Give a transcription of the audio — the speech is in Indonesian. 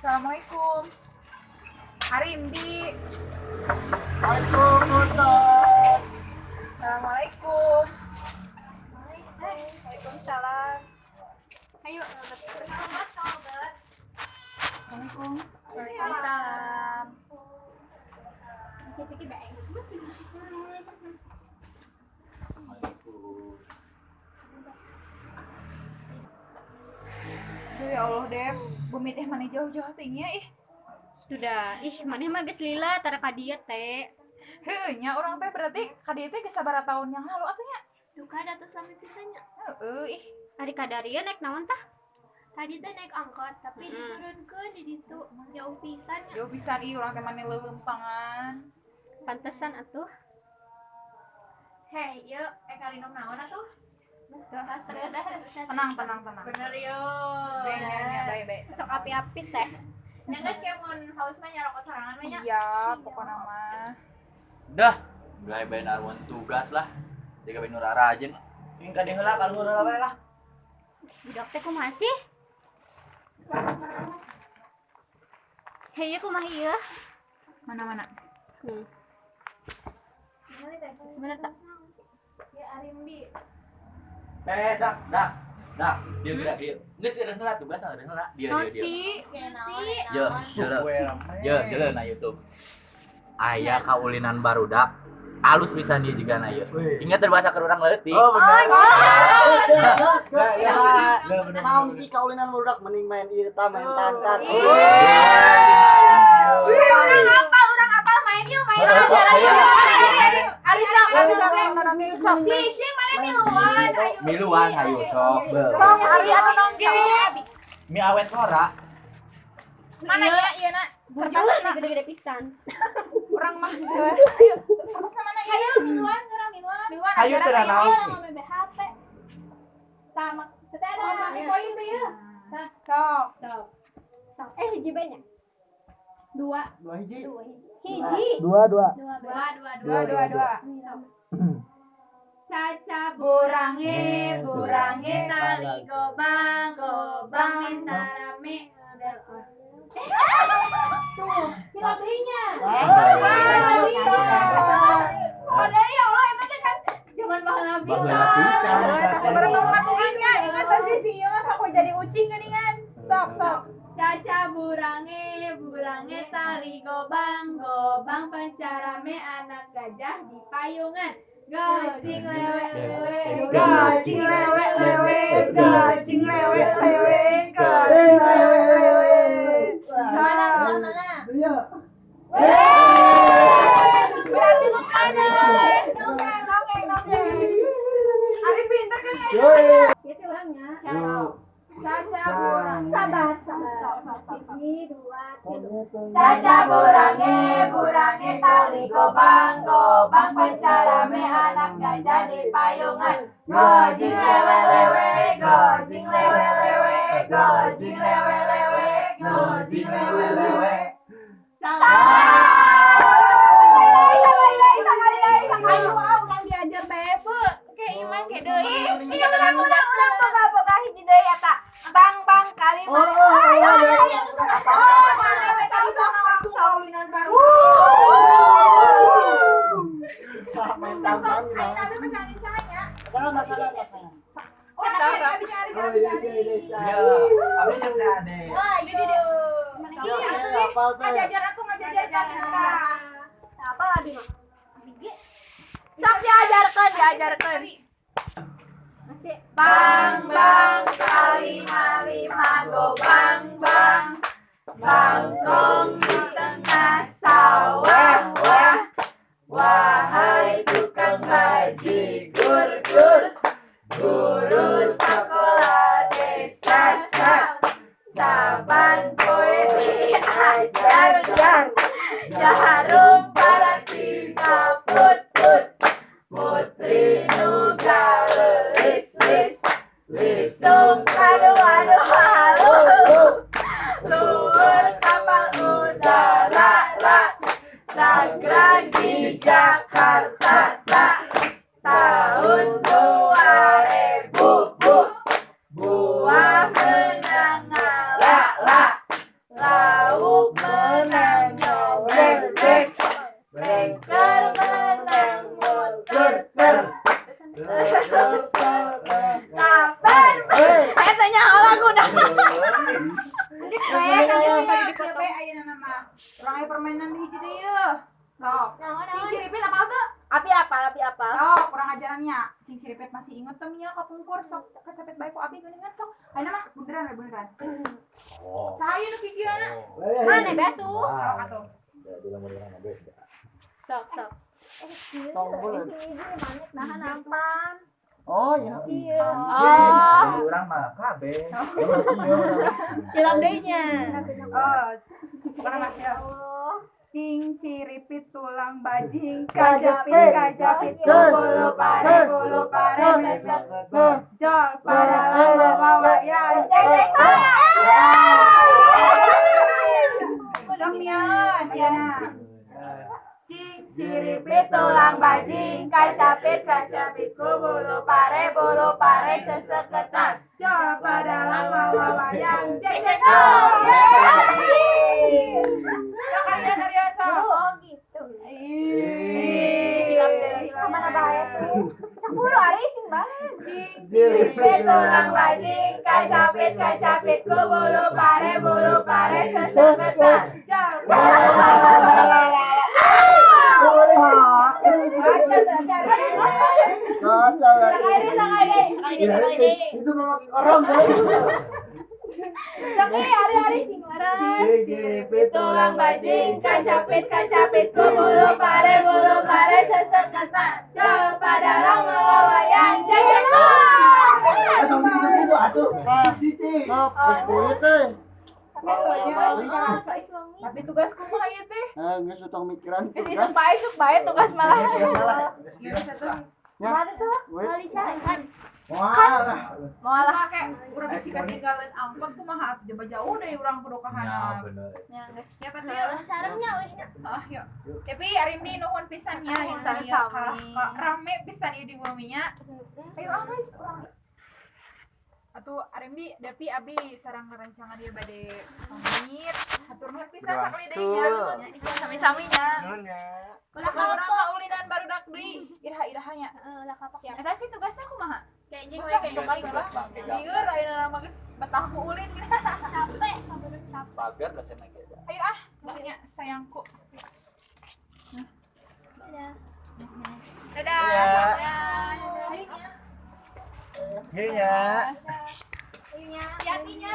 Assalamualaikum. Arimbi. Waalaikumsalam. Assalamualaikum. Waalaikumsalam. Ayo. Assalamualaikum. Waalaikumsalam. Aduh ya Allah, Dep. Bumi teh mana jauh-jauh tingginya ih. Sudah, maneh mah geus lila tara ka dieu teh. Heuh nya urang teh berarti ka dieu teh geus sabaraha tahun yang lalu atunya. Duka datus lami pisannya. Heuh ih. Ari kadarieu naik naon tah? Tadi teh naik angkot tapi diturunkeun di ditu jauh pisan nya. Jauh pisan ih urang teh mani leuleumpangan. Pantesan atuh. Hei, yuk, kalinom naon atuh? Tenang. Bener yo. Nya bae. Sok api-api teh. Nya geus kieu mun haus mah nyarokot sorangan mah nya. Siap, pokoknya mah. Dah, gaya bae narwan tugas lah. Jaga bae nurara rajin. Ini ka dieu heula kalau nurara bae lah. Budak teh kumaha sih? Hei, kumaha ieu? Mana? Sebenarnya tak. Ya Arimbi. Dak. Dia gerak dia. Geus ada heula tugas ada heula. Dia. Yo, na YouTube. Aya kaulinan barudak. Alus pisan dia juga na ieu. Ingat terbahasa ke urang leutik. Oh benar. Ya, naon sih kaulinan budak mending main ieu tah main tantan. Urang apal main yuk. Cicing mana miluan. Miluan hayu sok. Sok ari anu nongki. Mi awet nora. Mana ya ieu na? Bujur gede-gede pisan. Urang mah. Ayo, kertasna mana ya? Ayo miluan. Miluan Hayu teh naon? Mama BHP. Tamak. Teteh Mami poin tuh ya. Sok. Hiji bae nya. Dua hiji. Hiji. Dua. Dua. Dua. Caca Burange tali gobang minta rame. Tuh, pilih-pilihnya. Ada ya Allah emang kan zaman bahala pisan. Tapi bertemu tuhannya. Ingat tadi si ieu mah sok jadi ucing geuningan. Sok. Caca burange tali gobang pancarame anak gajah di payungan. Gocing lewek. Mana? Iya. Berarti lu mana? Ari pintar kan ya? Ieu teh urangnya. Caca burang. Sabar. Hiji, dua, tilu. Caca burange tali gobang pancarame anak gajah di payungan. Gojing lewe. Ayo urang diajar bebe. Kayak iman kayak deui. Iya urang boga hiji deui eta. Bang kali Saulinan baru. Main tantan. Tapi masangin saya. Masalah. Oh, abi nyari. Oh iya. Ya, abdi jeung ade. Wah, ini deh. Iya, Hafal teh. ngajajar kan kita. Apa lagi mah? Sok diajarkeun. Masih. Bang lima gobang bangkong di tengah sawah. Wahai tukang bajigur, guru sekolah desa saban poe diajar jarum paratina put putri nuga lis lisung kadu halu luhur kapal udara ragrag di Jakarta tahun 2000 buah menang la Urang aya permainan di hiji dieu. Sok. Cing ciripit apa tuh? Api apa? Sok, kurang ajarannya. Cing ciripit masih inget tuh nya kapungkur sok kecapet bae ku abi geuningan sok. Ayeuna mah beneran. Oh. Saya nu kikieuna. Mana batu? Sok atuh. Jadi lamun urang beda. Sok. Tong bulan. Nahan nampan. Oh iya. Oh, Jadi orang mah kabeh. hilang deui-nya. Oh. Pokona mah ya. Cing ciripit tulang bajing kajapit bulu pare besok jol pada bawa ya cek sok nian ayeuna cing ciripit tulang bajing kajapit ku bulu pare seseketan jol pada bawa wayang cek kalian dari asal. Oh gitu. Kemana bae tuh? Sepuluh hari sing banget. Ciripit tulang bajing, kacapit ku bulu pare seseketan. Itu memang orang Hari-hari sing laras. Ciripit tulang bajing, kacapit ku bulu pare seseketan. Jol pada bawa wayang itu atuh. Geus kulit teh. Tapi tugasku mah ieu teh. Geus utang mikiran Itu tugas. bae tugas malah. Mana tuh? Malah kayak urang bisikan tinggalin angkot kumaha coba jauh dari urang kudu ka Nah, handap. bener. Ya pati sarengnya wehnya. Yuk. Tapi Arimbi nuhun pisan nya insya Sami-sami. rame pisan ieu di buminya. Ayo guys, urang. Atuh Arimbi Dapi Abi sareng rerencangan dia bade pamit. Hatur nuhun pisan sakalideuna. Sami-saminya. Kumaha urang kaulinan barudak deui. Iraha-irahanya. Eta sih tugasnya kumaha? Kayak jeung we kayak dieur ayeuna mah geus betah ku ulin gitu. Capek. Pagar lah saya lagi. Ayo makanya sayangku. Dadah. Iya. Hati-hatinya.